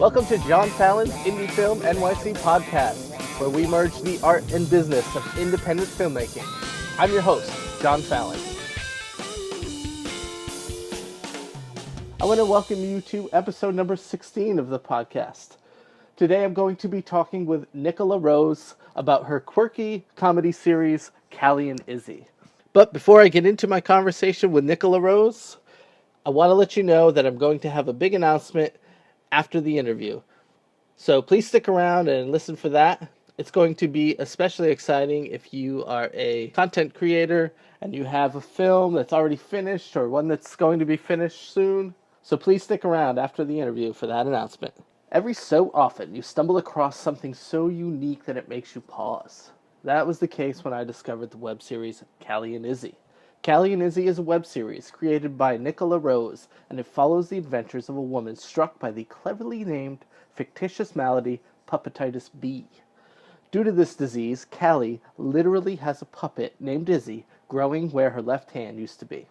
Welcome to John Fallon's Indie Film NYC podcast, where we merge the art and business of independent filmmaking. I'm your host, John Fallon. I want to welcome you to episode number 16 of the podcast. Today I'm going to be talking with Nicola Rose about her quirky comedy series, Callie and Izzy. But before I get into my conversation with Nicola Rose, I want to let you know that I'm going to have a big announcement after the interview. So please stick around and listen for that. It's going to be especially exciting if you are a content creator and you have a film that's already finished or one that's going to be finished soon. So please stick around after the interview for that announcement. Every so often, you stumble across something so unique that it makes you pause. That was the case when I discovered the web series Callie and Izzy. Callie and Izzy is a web series created by Nicola Rose, and it follows the adventures of a woman struck by the cleverly named fictitious malady Puppetitis B. Due to this disease, Callie literally has a puppet named Izzy growing where her left hand used to be.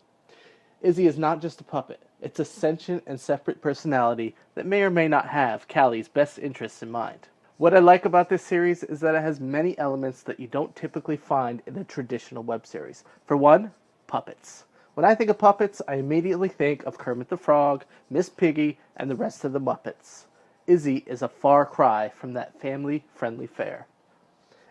Izzy is not just a puppet. It's a sentient and separate personality that may or may not have Callie's best interests in mind. What I like about this series is that it has many elements that you don't typically find in a traditional web series. For one, puppets. When I think of puppets, I immediately think of Kermit the Frog, Miss Piggy, and the rest of the Muppets. Izzy is a far cry from that family-friendly fare.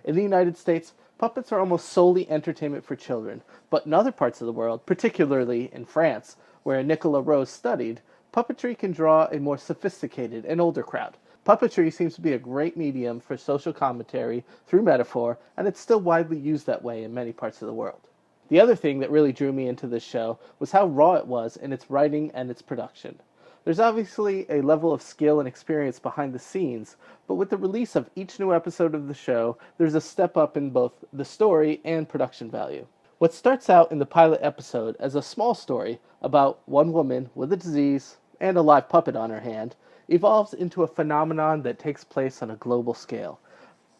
In the United States, puppets are almost solely entertainment for children, but in other parts of the world, particularly in France, where Nicola Rose studied, puppetry can draw a more sophisticated and older crowd. Puppetry seems to be a great medium for social commentary through metaphor, and it's still widely used that way in many parts of the world. The other thing that really drew me into this show was how raw it was in its writing and its production. There's obviously a level of skill and experience behind the scenes, but with the release of each new episode of the show, there's a step up in both the story and production value. What starts out in the pilot episode as a small story about one woman with a disease and a live puppet on her hand evolves into a phenomenon that takes place on a global scale.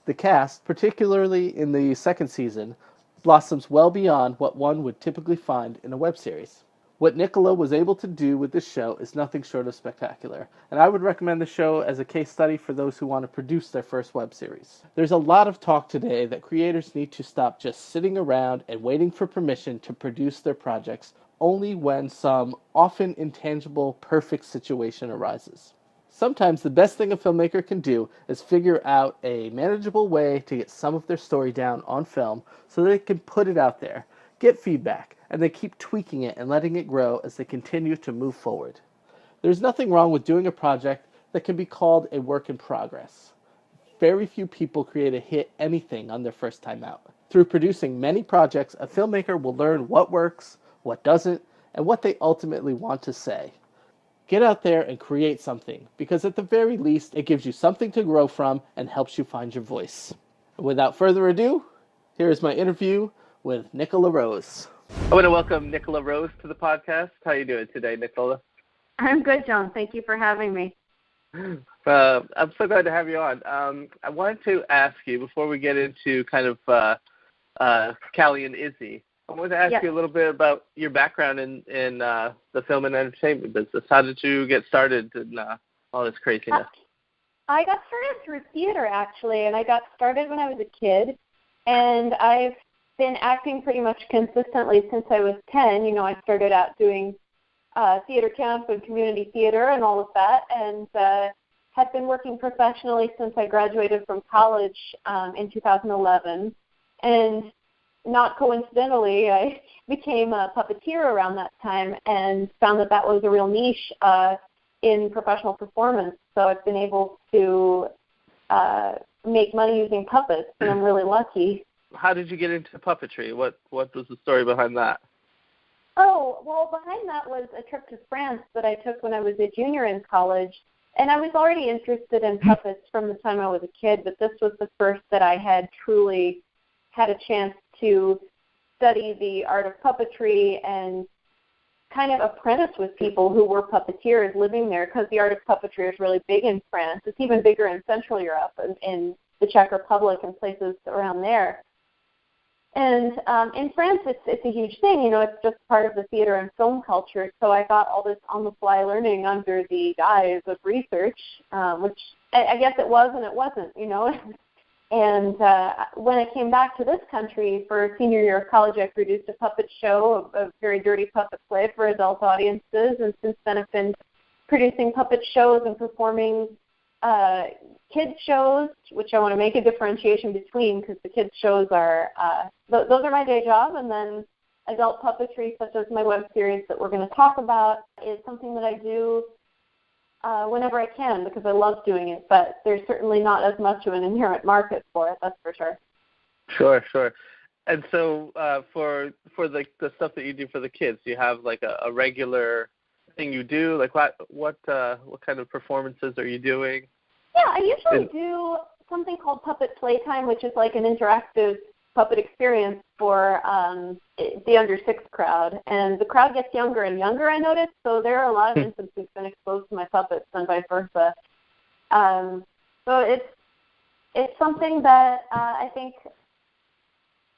The cast, particularly in the second season, blossoms well beyond what one would typically find in a web series. What Nicola was able to do with this show is nothing short of spectacular, and I would recommend the show as a case study for those who want to produce their first web series. There's a lot of talk today that creators need to stop just sitting around and waiting for permission to produce their projects only when some often intangible perfect situation arises. Sometimes the best thing a filmmaker can do is figure out a manageable way to get some of their story down on film so that they can put it out there, get feedback, and they keep tweaking it and letting it grow as they continue to move forward. There's nothing wrong with doing a project that can be called a work in progress. Very few people create a hit anything on their first time out. Through producing many projects, a filmmaker will learn what works, what doesn't, and what they ultimately want to say. Get out there and create something, because at the very least, it gives you something to grow from and helps you find your voice. Without further ado, here is my interview with Nicola Rose. I want to welcome Nicola Rose to the podcast. How are you doing today, Nicola? I'm good, John. Thank you for having me. I'm so glad to have you on. I wanted to ask you, before we get into kind of Callie and Izzy, I wanted to ask you a little bit about your background in the film and entertainment business. How did you get started in all this craziness? I got started through theater, actually, and I got started when I was a kid, and I've been acting pretty much consistently since I was 10. You know, I started out doing theater camp and community theater and all of that, and had been working professionally since I graduated from college in 2011. And not coincidentally, I became a puppeteer around that time and found that that was a real niche in professional performance. So I've been able to make money using puppets, and I'm really lucky. How did you get into puppetry? What was the story behind that? Oh, well, behind that was a trip to France that I took when I was a junior in college. And I was already interested in puppets from the time I was a kid, but this was the first that I had truly had a chance to study the art of puppetry and kind of apprentice with people who were puppeteers living there, because the art of puppetry is really big in France. It's even bigger in Central Europe and in the Czech Republic and places around there. And in France, it's a huge thing. You know, it's just part of the theater and film culture. So I got all this on-the-fly learning under the guise of research, which I guess it was and it wasn't, you know. And when I came back to this country for senior year of college, I produced a puppet show, a very dirty puppet play for adult audiences. And since then, I've been producing puppet shows and performing kids shows, which I want to make a differentiation between, because the kids shows are those are my day job, and then adult puppetry, such as my web series that we're going to talk about, is something that I do whenever I can, because I love doing it. But there's certainly not as much of an inherent market for it, that's for sure. Sure. And so for the stuff that you do for the kids, do you have like a regular thing you do? Like what kind of performances are you doing? Yeah, I usually do something called Puppet Playtime, which is like an interactive puppet experience for the under 6 crowd. And the crowd gets younger and younger, I noticed, so there are a lot of infants who've been exposed to my puppets and vice versa. So it's something that I think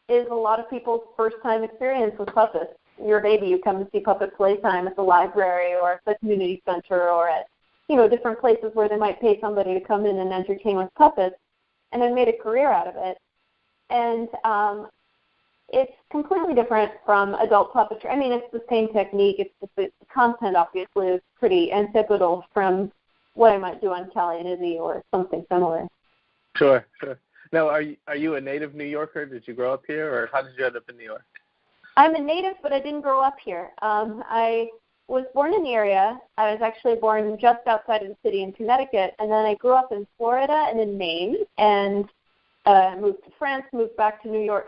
is a lot of people's first-time experience with puppets. You're a baby, you come to see Puppet Playtime at the library or at the community center or at, you know, different places where they might pay somebody to come in and entertain with puppets, and then made a career out of it. And it's completely different from adult puppetry. I mean, it's the same technique. It's just the content, obviously, is pretty antithetical from what I might do on Callie and Izzy or something similar. Sure. Now, are you a native New Yorker? Did you grow up here, or how did you end up in New York? I'm a native, but I didn't grow up here. I was born in the area. I was actually born just outside of the city in Connecticut, and then I grew up in Florida and in Maine, and moved to France, moved back to New York.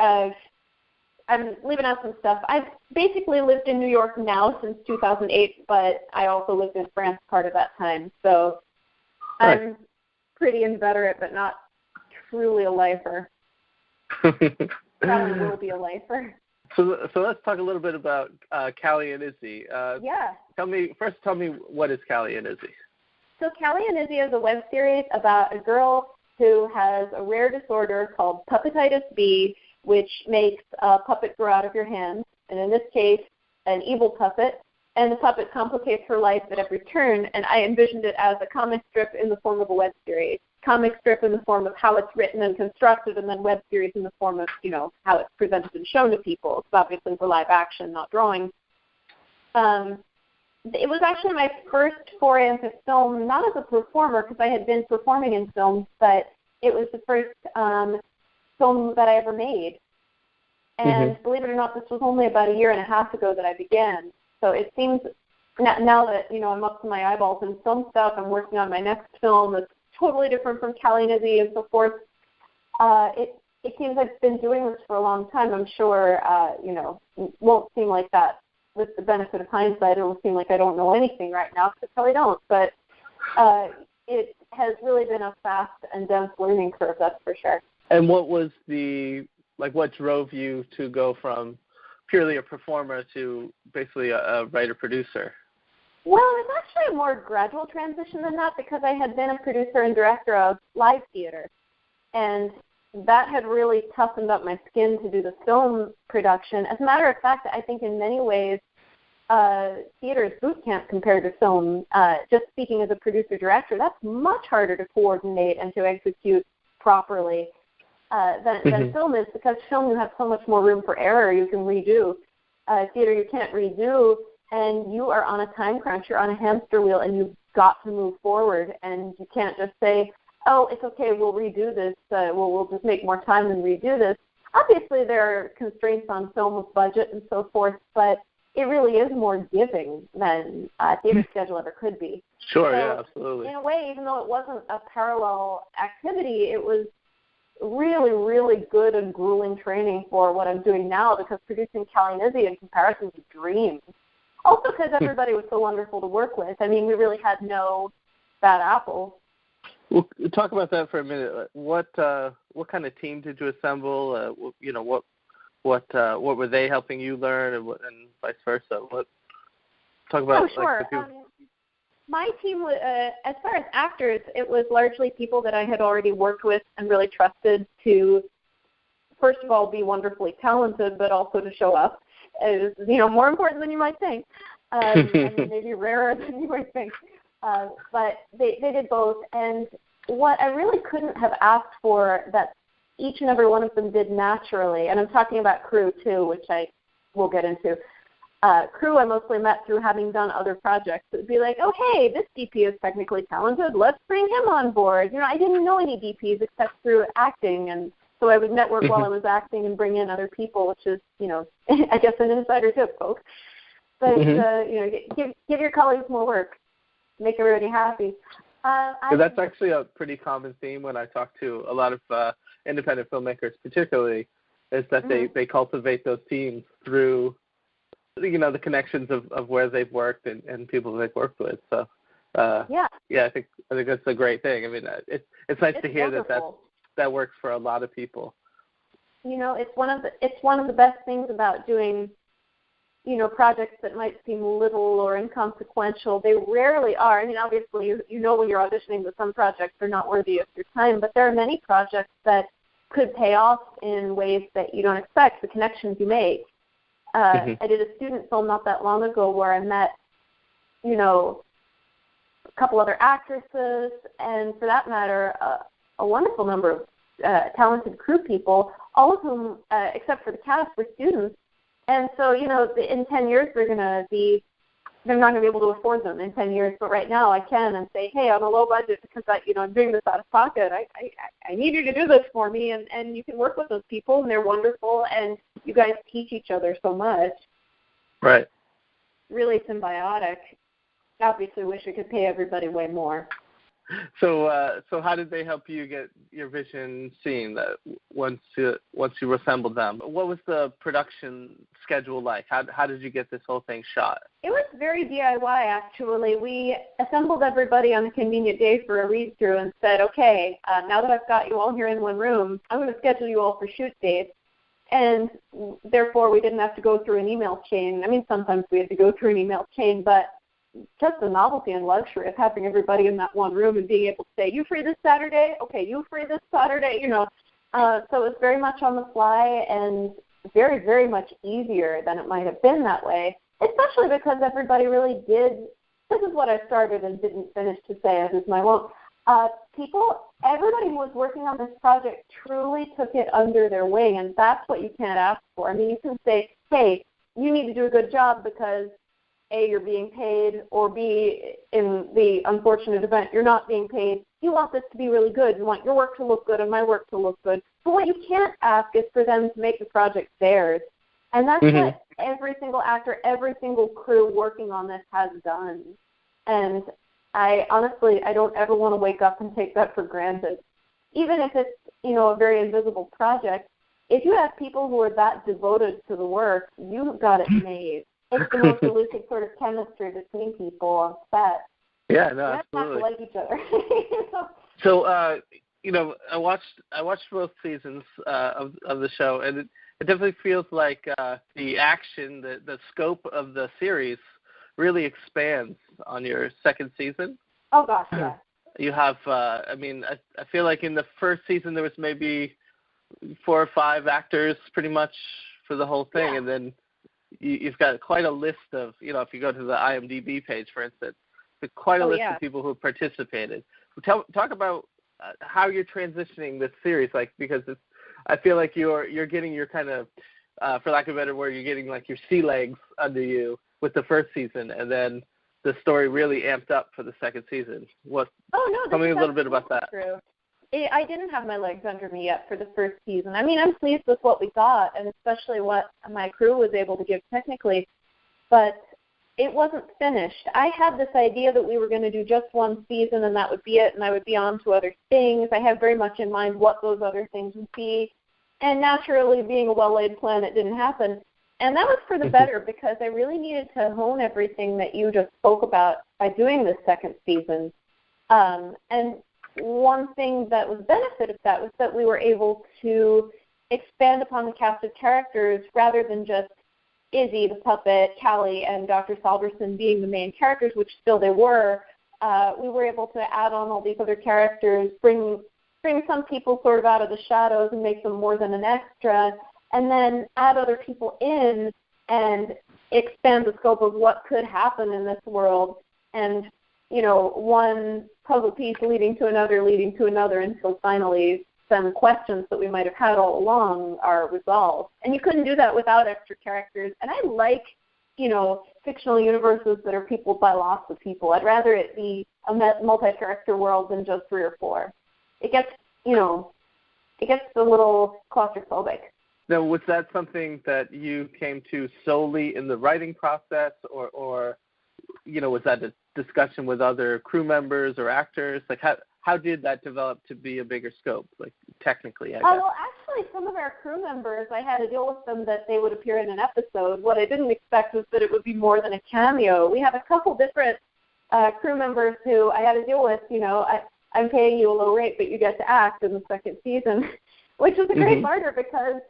I'm leaving out some stuff. I've basically lived in New York now since 2008, but I also lived in France part of that time. So Right. I'm pretty inveterate, but not truly a lifer. Probably will be a lifer. So let's talk a little bit about Callie and Izzy. Yeah. Tell me what is Callie and Izzy? So Callie and Izzy is a web series about a girl who has a rare disorder called puppetitis B, which makes a puppet grow out of your hands, and in this case, an evil puppet. And the puppet complicates her life at every turn, and I envisioned it as a comic strip in the form of a web series. Comic strip in the form of how it's written and constructed, and then web series in the form of, you know, how it's presented and shown to people. It's obviously for live action, not drawing. It was actually my first foray into film, not as a performer, because I had been performing in film, but it was the first film that I ever made. And believe it or not, this was only about a year and a half ago that I began. So it seems now that, you know, I'm up to my eyeballs in film stuff, I'm working on my next film that's totally different from Callie and Izzy and so forth. It seems I've been doing this for a long time. I'm sure, you know, it won't seem like that with the benefit of hindsight. It will seem like I don't know anything right now, because I probably don't. But it has really been a fast and dense learning curve, that's for sure. And what was what drove you to go from purely a performer to basically a writer-producer? Well, it's actually a more gradual transition than that, because I had been a producer and director of live theater, and that had really toughened up my skin to do the film production. As a matter of fact, I think in many ways theater is boot camp compared to film. Just speaking as a producer-director, that's much harder to coordinate and to execute properly than film is, because film you have so much more room for error you can redo. Theater you can't redo, and you are on a time crunch, you're on a hamster wheel, and you've got to move forward, and you can't just say, oh, it's okay, we'll redo this, we'll just make more time and redo this. Obviously there are constraints on film with budget and so forth, but it really is more giving than a theater schedule ever could be. Sure, so, yeah, absolutely. In a way, even though it wasn't a parallel activity, it was really, really good and grueling training for what I'm doing now, because producing Callie and Izzy in comparison is a dream. Also because everybody was so wonderful to work with. I mean, we really had no bad apples. Well, talk about that for a minute. What kind of team did you assemble? What were they helping you learn, and vice versa? Talk about. Oh, sure. My team, as far as actors, it was largely people that I had already worked with and really trusted to first of all, be wonderfully talented, but also to show up. It is, more important than you might think, and maybe rarer than you might think. But they did both, and what I really couldn't have asked for that each and every one of them did naturally, and I'm talking about crew too, which I will get into. Crew I mostly met through having done other projects. It would be like, oh, hey, this DP is technically talented. Let's bring him on board. I didn't know any DPs except through acting, and so I would network while I was acting and bring in other people, which is, I guess an insider tip, folks. But, give your colleagues more work. Make everybody happy. That's actually a pretty common theme when I talk to a lot of independent filmmakers particularly, is that they cultivate those teams through the connections of where they've worked and people they've worked with. So I think that's a great thing. I mean, it's nice to hear that works for a lot of people. It's one of the best things about doing projects that might seem little or inconsequential. They rarely are. I mean, obviously, when you're auditioning that some projects are not worthy of your time, but there are many projects that could pay off in ways that you don't expect, the connections you make. I did a student film not that long ago where I met, a couple other actresses, and for that matter, a wonderful number of talented crew people, all of whom, except for the cast, were students. And so, in 10 years they're not going to be able to afford them in 10 years. But right now I can and say, hey, on a low budget because I'm doing this out of pocket. I need you to do this for me, and you can work with those people, and they're wonderful, and you guys teach each other so much. Right. Really symbiotic. Obviously, wish we could pay everybody way more. So how did they help you get your vision seen once you assembled them? What was the production schedule like? How did you get this whole thing shot? It was very DIY, actually. We assembled everybody on a convenient day for a read-through and said, okay, now that I've got you all here in one room, I'm going to schedule you all for shoot dates. And therefore, we didn't have to go through an email chain. I mean, sometimes we had to go through an email chain, but just the novelty and luxury of having everybody in that one room and being able to say, you free this Saturday? Okay, you free this Saturday? So it was very much on the fly and very, very much easier than it might have been that way, especially because everybody really did. This is what I started and didn't finish to say, as is my wont. Everybody who was working on this project truly took it under their wing, and that's what you can't ask for. I mean, you can say, hey, you need to do a good job because A, you're being paid, or B, in the unfortunate event, you're not being paid. You want this to be really good. You want your work to look good and my work to look good. But what you can't ask is for them to make the project theirs. And that's what every single actor, every single crew working on this has done. And I don't ever want to wake up and take that for granted. Even if it's, a very invisible project, if you have people who are that devoted to the work, you've got it made. It's the most elusive sort of chemistry between people on set. Yeah, no, you absolutely. have to like each other. So, I watched both seasons of the show, and it definitely feels like the action, the scope of the series really expands on your second season. Oh gosh, yeah. You have, I feel like in the first season there was maybe 4 or 5 actors pretty much for the whole thing, and then you've got quite a list of, if you go to the IMDb page, for instance, quite a list of people who participated. Talk about how you're transitioning this series, because I feel like you're getting your kind of, for lack of a better word, you're getting like your sea legs under you with the first season, and then the story really amped up for the second season. Tell me a little bit about that. True. I didn't have my legs under me yet for the first season. I mean, I'm pleased with what we got, and especially what my crew was able to give technically, but it wasn't finished. I had this idea that we were going to do just one season, and that would be it, and I would be on to other things. I had very much in mind what those other things would be, and naturally, being a well-laid plan, it didn't happen. And that was for the better, because I really needed to hone everything that you just spoke about by doing this second season. And one thing that was a benefit of that was that we were able to expand upon the cast of characters rather than just Izzy, the puppet, Callie, and Dr. Salverson being the main characters, which still they were. We were able to add on all these other characters, bring bring some people sort of out of the shadows and make them more than an extra, and then add other people in and expand the scope of what could happen in this world, and, one puzzle piece leading to another until finally some questions that we might have had all along are resolved. And you couldn't do that without extra characters. And I like, fictional universes that are peopled by lots of people. I'd rather it be a multi-character world than just 3 or 4. It gets a little claustrophobic. Now, was that something that you came to solely in the writing process, or was that a discussion with other crew members or actors? Like, how did that develop to be a bigger scope, like technically, I guess? Well, actually, some of our crew members, I had to deal with them that they would appear in an episode. What I didn't expect was that it would be more than a cameo. We have a couple different crew members who I had to deal with. I'm paying you a low rate, but you get to act in the second season, which was a great barter because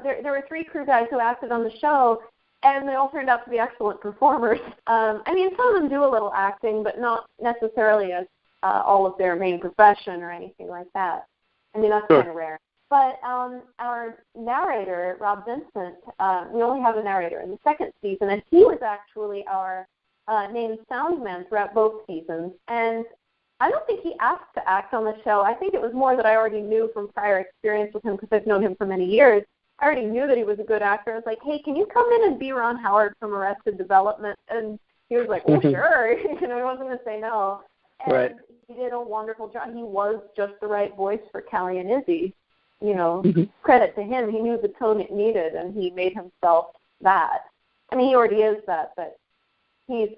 there were 3 crew guys who acted on the show, and they all turned out to be excellent performers. Some of them do a little acting, but not necessarily as all of their main profession or anything like that. That's Sure. kind of rare. But our narrator, Rob Vincent, we only have a narrator in the second season, and he was actually our named soundman throughout both seasons. And I don't think he asked to act on the show. I think it was more that I already knew from prior experience with him because I've known him for many years. I already knew that he was a good actor. I was like, hey, can you come in and be Ron Howard from Arrested Development? And he was like, well, sure. He wasn't going to say no. And Right. he did a wonderful job. He was just the right voice for Callie and Izzy. Credit to him. He knew the tone it needed, and he made himself that. He already is that, but he's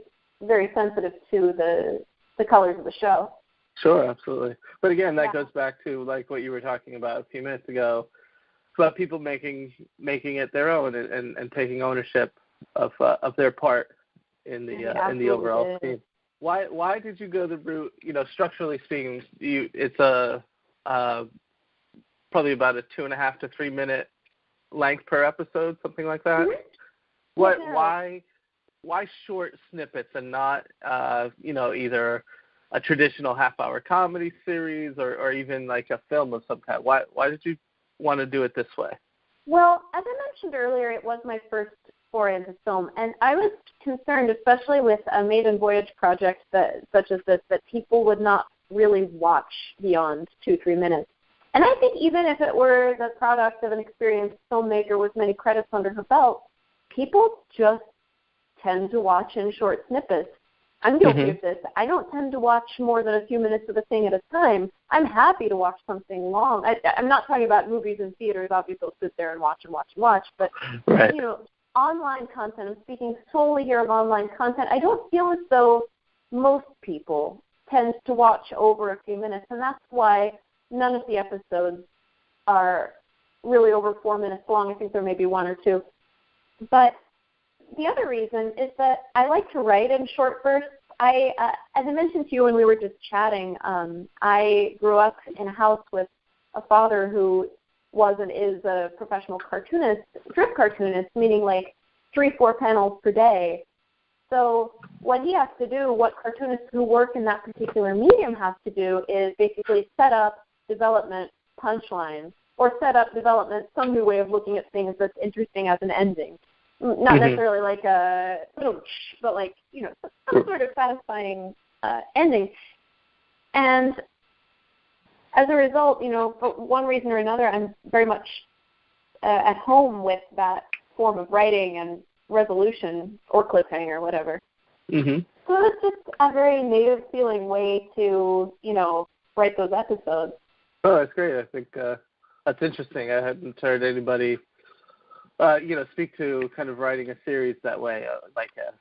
very sensitive to the colors of the show. Sure, absolutely. But again, that goes back to like what you were talking about a few minutes ago, about people making it their own and taking ownership of their part in the overall scheme. Why did you go the route? Structurally speaking, it's probably about a 2.5 to 3 minute length per episode, something like that. Mm-hmm. Why short snippets and not either a traditional half-hour comedy series or even like a film of some kind? Why did you want to do it this way? Well, as I mentioned earlier, it was my first foray into film, and I was concerned, especially with a maiden voyage project such as this, that people would not really watch beyond 2-3 minutes. And I think even if it were the product of an experienced filmmaker with many credits under her belt, people just tend to watch in short snippets. I'm guilty of this. I don't tend to watch more than a few minutes of a thing at a time. I'm happy to watch something long. I'm not talking about movies and theaters. Obviously, I'll sit there and watch. But, right. Online content, I'm speaking solely here of online content, I don't feel as though most people tend to watch over a few minutes, and that's why none of the episodes are really over 4 minutes long. I think there may be 1 or 2. But the other reason is that I like to write in short bursts. As I mentioned to you when we were just chatting, I grew up in a house with a father who was and is a professional cartoonist, strip cartoonist, meaning like 3-4 panels per day. So what he has to do, what cartoonists who work in that particular medium have to do, is basically set up, development, punchlines, or set up, development, some new way of looking at things that's interesting as an ending. Not necessarily like a, but like, some sort of satisfying ending. And as a result, for one reason or another, I'm very much at home with that form of writing and resolution or cliffhanger or whatever. Mm-hmm. So it's just a very native feeling way to, write those episodes. Oh, that's great. I think that's interesting. I hadn't heard anybody, speak to kind of writing a series that way, like a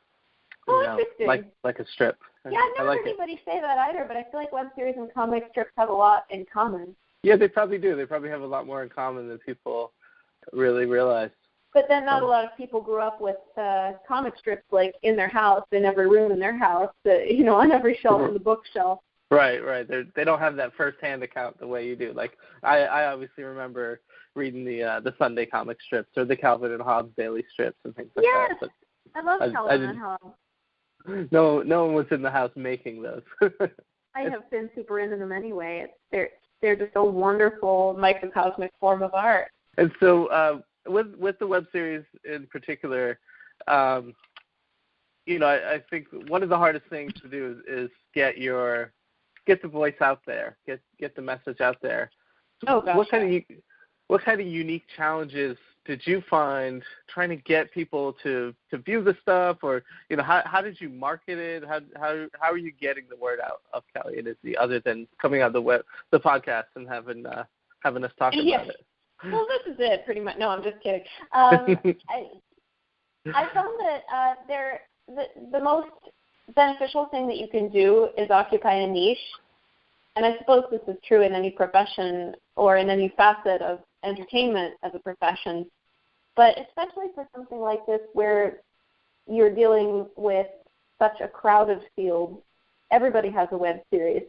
strip. Yeah, I've never heard anybody say that either, but I feel like web series and comic strips have a lot in common. Yeah, they probably do. They probably have a lot more in common than people really realize. But then not a lot of people grew up with comic strips like in their house, in every room in their house, on every shelf in the bookshelf. Right. They don't have that first-hand account the way you do. Like I obviously remember reading the Sunday comic strips or the Calvin and Hobbes daily strips and things like that. But I love Calvin and Hobbes. No one was in the house making those. I have been super into them anyway. they're just a wonderful microcosmic form of art. And so with the web series in particular, I think one of the hardest things to do is get the voice out there, get the message out there. Oh gosh. What kind of unique challenges did you find trying to get people to view the stuff, or how did you market it? How are you getting the word out of Callie and Izzy other than coming on the podcast and having us talk about it? Well, this is it pretty much. No, I'm just kidding. I found that the most beneficial thing that you can do is occupy a niche. And I suppose this is true in any profession or in any facet of entertainment as a profession. But especially for something like this where you're dealing with such a crowded field, everybody has a web series.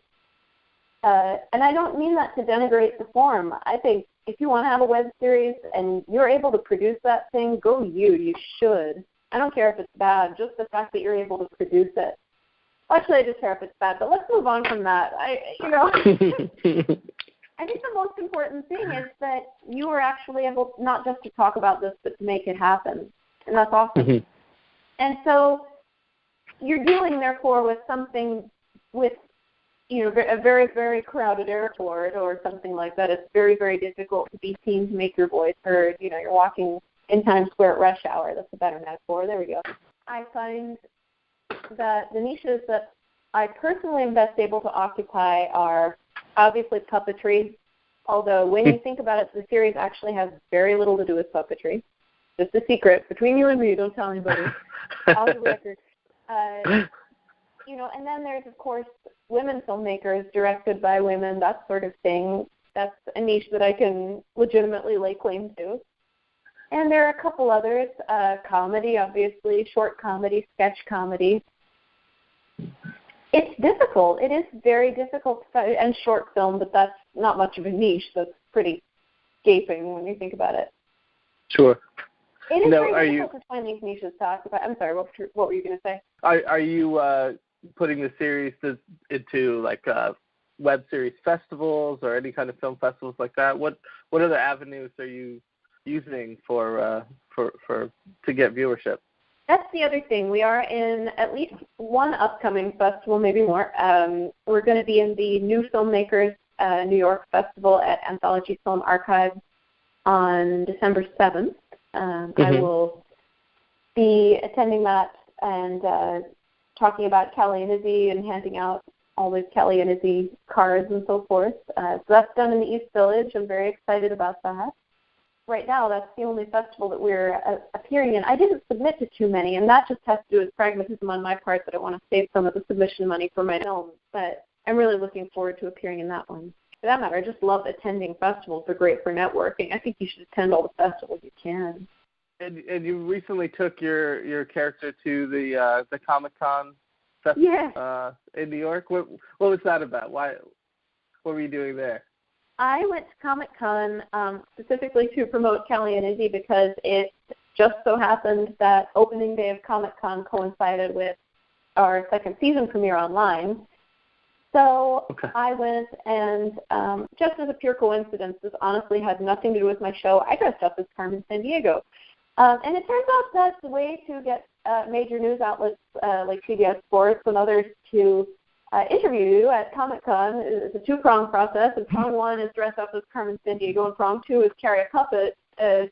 And I don't mean that to denigrate the form. I think if you want to have a web series and you're able to produce that thing, go you. You should. I don't care if it's bad, just the fact that you're able to produce it. Actually, I just care if it's bad, but let's move on from that. I think the most important thing is that you are actually able not just to talk about this, but to make it happen, and that's awesome. Mm-hmm. And so you're dealing, therefore, with something with, a very, very crowded airport or something like that. It's very, very difficult to be seen to make your voice heard. You're walking in Times Square at rush hour. That's a better metaphor. There we go. I find that the niches that I personally am best able to occupy are obviously puppetry, although when you think about it, the series actually has very little to do with puppetry. Just a secret between you and me, don't tell anybody. Off the record. And then there's, of course, women filmmakers directed by women, that sort of thing. That's a niche that I can legitimately lay claim to. And there are a couple others, comedy, obviously, short comedy, sketch comedy. It's difficult. It is very difficult, and short film, but that's not much of a niche. That's pretty gaping when you think about it. Sure. It is very difficult to find these niches to occupy. I'm sorry, what were you going to say? Are you putting the series into like web series festivals or any kind of film festivals like that? What other avenues are you using to get viewership? That's the other thing. We are in at least one upcoming festival, maybe more. We're going to be in the New Filmmakers New York Festival at Anthology Film Archives on December 7th. I will be attending that and talking about Callie and Izzy and handing out all those Callie and Izzy cards and so forth. So that's done in the East Village. I'm very excited about that. Right now, that's the only festival that we're appearing in. I didn't submit to too many, and that just has to do with pragmatism on my part that I want to save some of the submission money for my film. But I'm really looking forward to appearing in that one. For that matter, I just love attending festivals. They're great for networking. I think you should attend all the festivals you can. And you recently took your character to the Comic-Con festival in New York. What was that about? What were you doing there? I went to Comic-Con specifically to promote Callie and Izzy because it just so happened that opening day of Comic-Con coincided with our second season premiere online. So I went and just as a pure coincidence, this honestly had nothing to do with my show, I dressed up as Carmen Sandiego. And it turns out that the way to get major news outlets like CBS Sports and others to interview you at Comic-Con is a two-pronged process. And prong one is dress up as Carmen Sandiego, and prong two is carry a puppet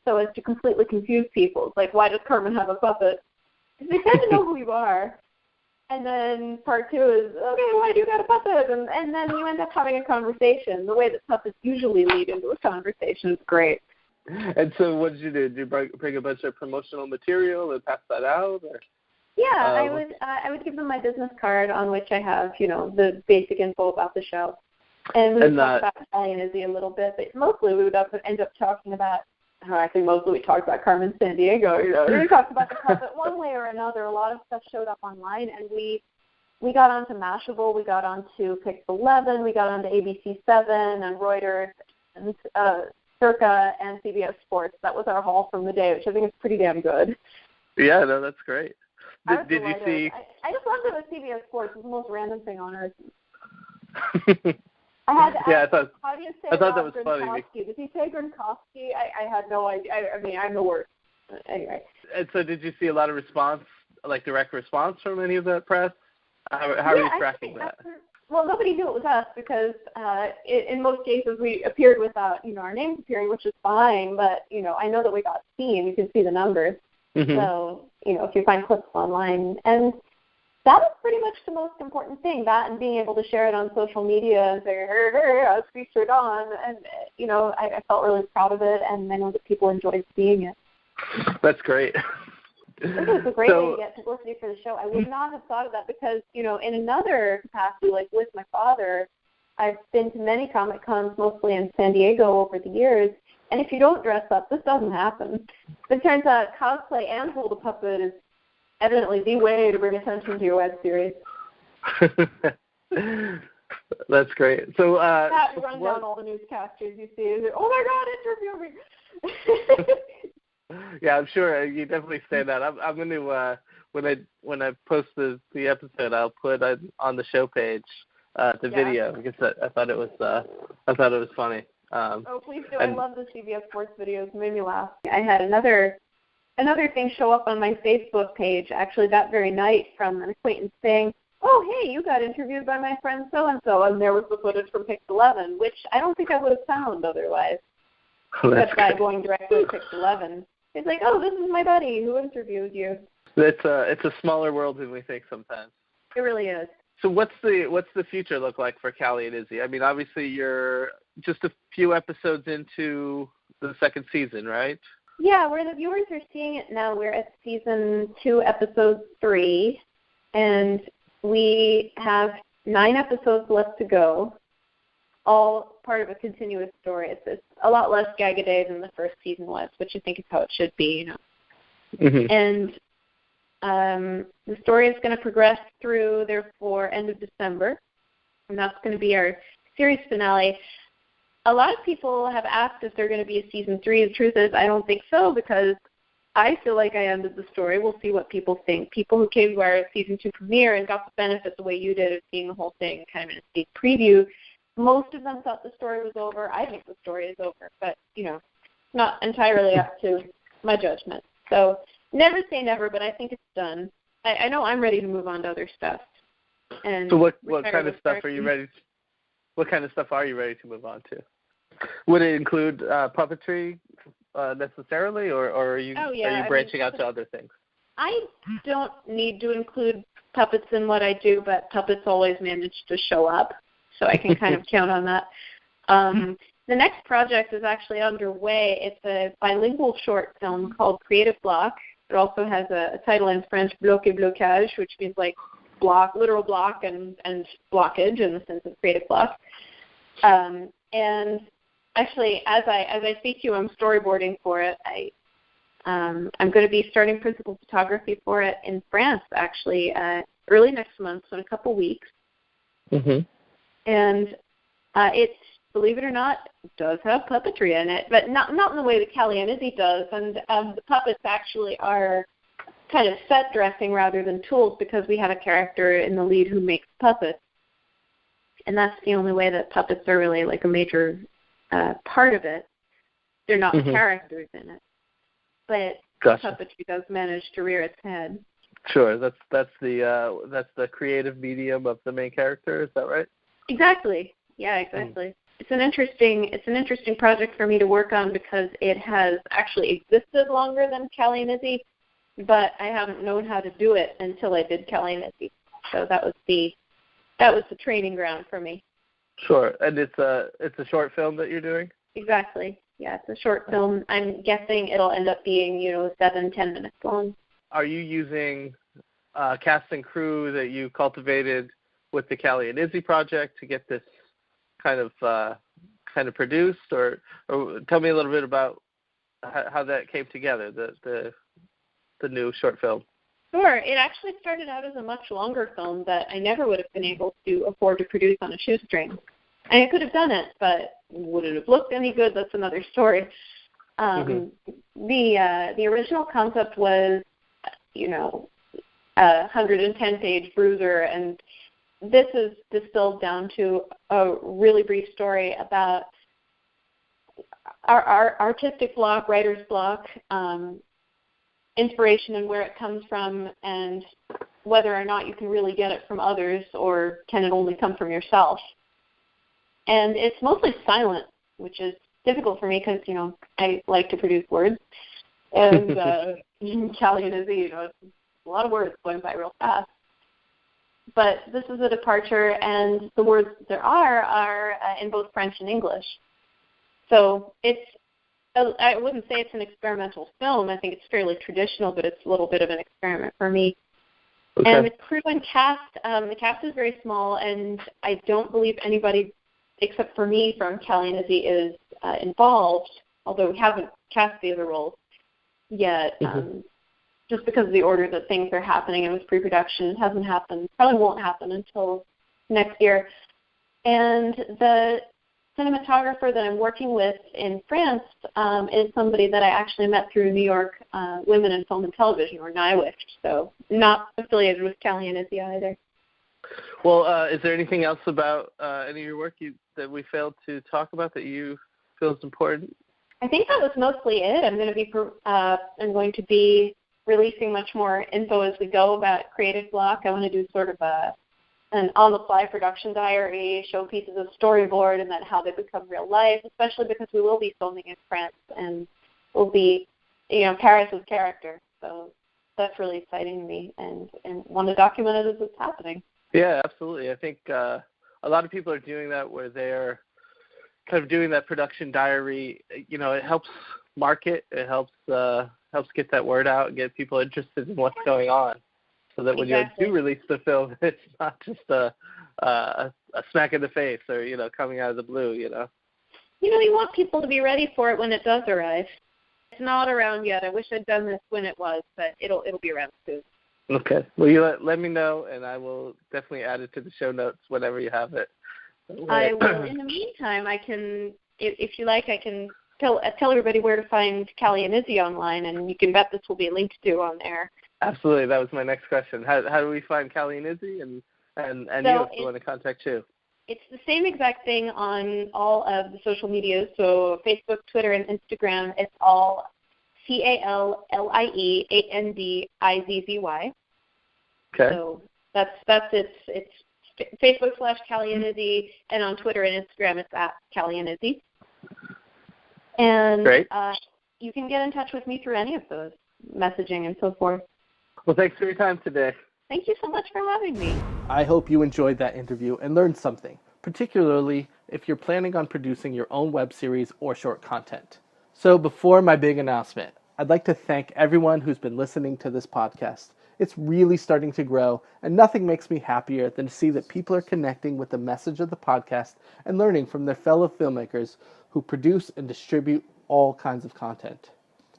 so as to completely confuse people. It's like, why does Carmen have a puppet? Because they tend to know who you are. And then part two is, okay, why do you got a puppet? And then you end up having a conversation. The way that puppets usually lead into a conversation is great. And so what did you do? Did you bring a bunch of promotional material and pass that out? Or? Yeah, I would give them my business card on which I have, the basic info about the show. And we would talk about Callie and Izzy a little bit, but mostly we would end up talking about, I think mostly we talked about Carmen Sandiego. We talked about the puppet one way or another. A lot of stuff showed up online, and we got onto Mashable, we got onto Pix 11, we got onto ABC 7 and Reuters and Circa and CBS Sports. That was our haul from the day, which I think is pretty damn good. Yeah, no, that's great. Did you see? I just loved it with CBS Sports. It was the most random thing on earth. I had to Yeah, ask, how do you say I thought that was Gronkowski? funny. Does he say Gronkowski? I had no idea. I mean, I'm the worst. Anyway. And so did you see a lot of response, like direct response from any of that press? How are you tracking that? Well, nobody knew it was us because in most cases we appeared without, our names appearing, which is fine. But, I know that we got seen. You can see the numbers. Mm-hmm. So, if you find clips online. And that was pretty much the most important thing, that and being able to share it on social media and say, hey, I was featured on. And, I felt really proud of it, and I know that people enjoyed seeing it. That's great. It was a great way to get publicity for the show. I would not have thought of that because, in another capacity, like with my father, I've been to many Comic Cons, mostly in San Diego over the years, and if you don't dress up, this doesn't happen. But it turns out cosplay and hold a puppet is evidently the way to bring attention to your web series. That's great. So, you run down all the newscasters you see. Oh my God, interview me! Yeah, I'm sure you definitely say that. I'm going to when I post the episode, I'll put on the show page the video because I thought it was funny. Oh, please do! I love the CBS Sports videos. It made me laugh. I had another thing show up on my Facebook page actually that very night from an acquaintance saying, "Oh, hey, you got interviewed by my friend so and so," and there was the footage from Pix 11, which I don't think I would have found otherwise. Except by going directly to Pix 11. It's like, oh, this is my buddy who interviewed you. It's a smaller world than we think sometimes. It really is. So what's the future look like for Callie and Izzy? I mean, obviously you're just a few episodes into the second season, right? Yeah, where the viewers are seeing it now, we're at season 2, episode 3, and we have 9 episodes left to go. All part of a continuous story. It's a lot less gag-a-day than the first season was, which I think is how it should be, Mm-hmm. And the story is going to progress through, therefore, end of December, and that's going to be our series finale. A lot of people have asked if there's going to be a season 3. The truth is, I don't think so, because I feel like I ended the story. We'll see what people think. People who came to our season 2 premiere and got the benefit the way you did of seeing the whole thing kind of in a sneak preview, most of them thought the story was over. I think the story is over, but, not entirely up to my judgment. So never say never, but I think it's done. I know I'm ready to move on to other stuff. And so what kind of stuff are you ready to, what kind of stuff are you ready to move on to? Would it include puppetry necessarily, or are you branching out to other things? I don't need to include puppets in what I do, but puppets always manage to show up. So I can kind of count on that. The next project is actually underway. It's a bilingual short film called Creative Block. It also has a title in French, Bloc et Blocage, which means like block, literal block, and blockage in the sense of creative block. And actually, as I speak to you, I'm storyboarding for it. I'm going to be starting principal photography for it in France, actually, early next month, so in a couple weeks. Mm-hmm. And it's, believe it or not, does have puppetry in it, but not in the way that Callie and Izzy does. And the puppets actually are kind of set dressing rather than tools because we have a character in the lead who makes puppets. And that's the only way that puppets are really like a major part of it. They're not characters in it. But puppetry does manage to rear its head. Sure, that's the creative medium of the main character. Is that right? Exactly. Yeah, exactly. It's an interesting project for me to work on because it has actually existed longer than Callie and Izzy, but I haven't known how to do it until I did Callie and Izzy. So that was the training ground for me. Sure, and it's a short film that you're doing? Exactly. Yeah, it's a short film. I'm guessing it'll end up being 7-10 minutes long. Are you using cast and crew that you cultivated with the Callie and Izzy project to get this kind of produced, or tell me a little bit about how that came together, the new short film? Sure. It actually started out as a much longer film that I never would have been able to afford to produce on a shoestring. I could have done it, but would it have looked any good? That's another story. The original concept was, a 110-page bruiser, and this is distilled down to a really brief story about our artistic block, writer's block, inspiration and where it comes from, and whether or not you can really get it from others or can it only come from yourself. And it's mostly silent, which is difficult for me because, I like to produce words. And Callie and Izzy, it's a lot of words going by real fast. But this is a departure, and the words there are in both French and English. So I wouldn't say it's an experimental film. I think it's fairly traditional, but it's a little bit of an experiment for me. Okay. And the crew and cast, the cast is very small, and I don't believe anybody except for me from Callie and Izzy is involved, although we haven't cast the other roles yet. Just because of the order that things are happening, and with pre-production, it hasn't happened. Probably won't happen until next year. And the cinematographer that I'm working with in France is somebody that I actually met through New York Women in Film and Television, or NIWIC, so not affiliated with Callie and Izzy either. Well, is there anything else about any of your work that we failed to talk about that you feel is important? I think that was mostly it. I'm going to be releasing much more info as we go about Creative Block. I want to do sort of an on-the-fly production diary, show pieces of storyboard, and then how they become real life, especially because we will be filming in France, and we'll be, Paris is character. So that's really exciting to me, and want to document it as it's happening. Yeah, absolutely. I think a lot of people are doing that, where they're kind of doing that production diary. It helps market. It helps get that word out and get people interested in what's going on, so that when you do release the film, it's not just a smack in the face or, coming out of the blue, You want people to be ready for it when it does arrive. It's not around yet. I wish I'd done this when it was, but it'll be around soon. Okay. Well, you let me know, and I will definitely add it to the show notes whenever you have it. I will. In the meantime, I can, if you like, I can tell everybody where to find Callie and Izzy online, and you can bet this will be linked to on there. Absolutely. That was my next question. How do we find Callie and Izzy and so you if we want to contact you? It's the same exact thing on all of the social medias, so Facebook, Twitter, and Instagram. It's all CALLIEANDIZZY. Okay. So that's it. It's Facebook /Callie and Izzy, and on Twitter and Instagram it's at Callie and Izzy. And great. You can get in touch with me through any of those, messaging and so forth. Well, thanks for your time today. Thank you so much for having me. I hope you enjoyed that interview and learned something, particularly if you're planning on producing your own web series or short content. So before my big announcement, I'd like to thank everyone who's been listening to this podcast. It's really starting to grow, and nothing makes me happier than to see that people are connecting with the message of the podcast and learning from their fellow filmmakers who produce and distribute all kinds of content.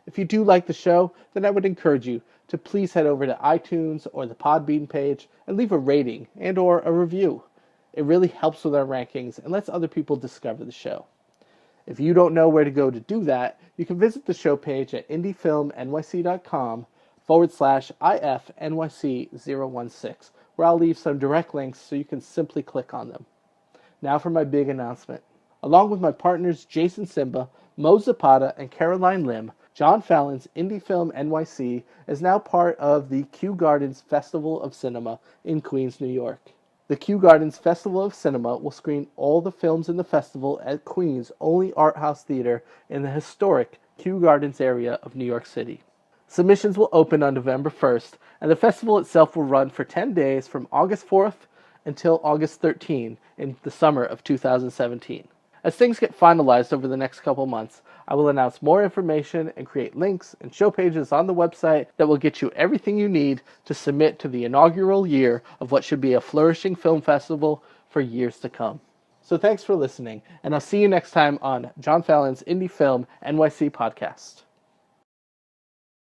If you do like the show, then I would encourage you to please head over to iTunes or the Podbean page and leave a rating and or a review. It really helps with our rankings and lets other people discover the show. If you don't know where to go to do that, you can visit the show page at indiefilmnyc.com/IFNYC016, where I'll leave some direct links so you can simply click on them. Now for my big announcement. Along with my partners Jason Simba, Mo Zapata, and Caroline Lim, John Fallon's Indie Film NYC is now part of the Kew Gardens Festival of Cinema in Queens, New York. The Kew Gardens Festival of Cinema will screen all the films in the festival at Queens' only art house theater in the historic Kew Gardens area of New York City. Submissions will open on November 1st, and the festival itself will run for 10 days from August 4th until August 13th in the summer of 2017. As things get finalized over the next couple months, I will announce more information and create links and show pages on the website that will get you everything you need to submit to the inaugural year of what should be a flourishing film festival for years to come. So thanks for listening, and I'll see you next time on John Fallon's Indie Film NYC podcast.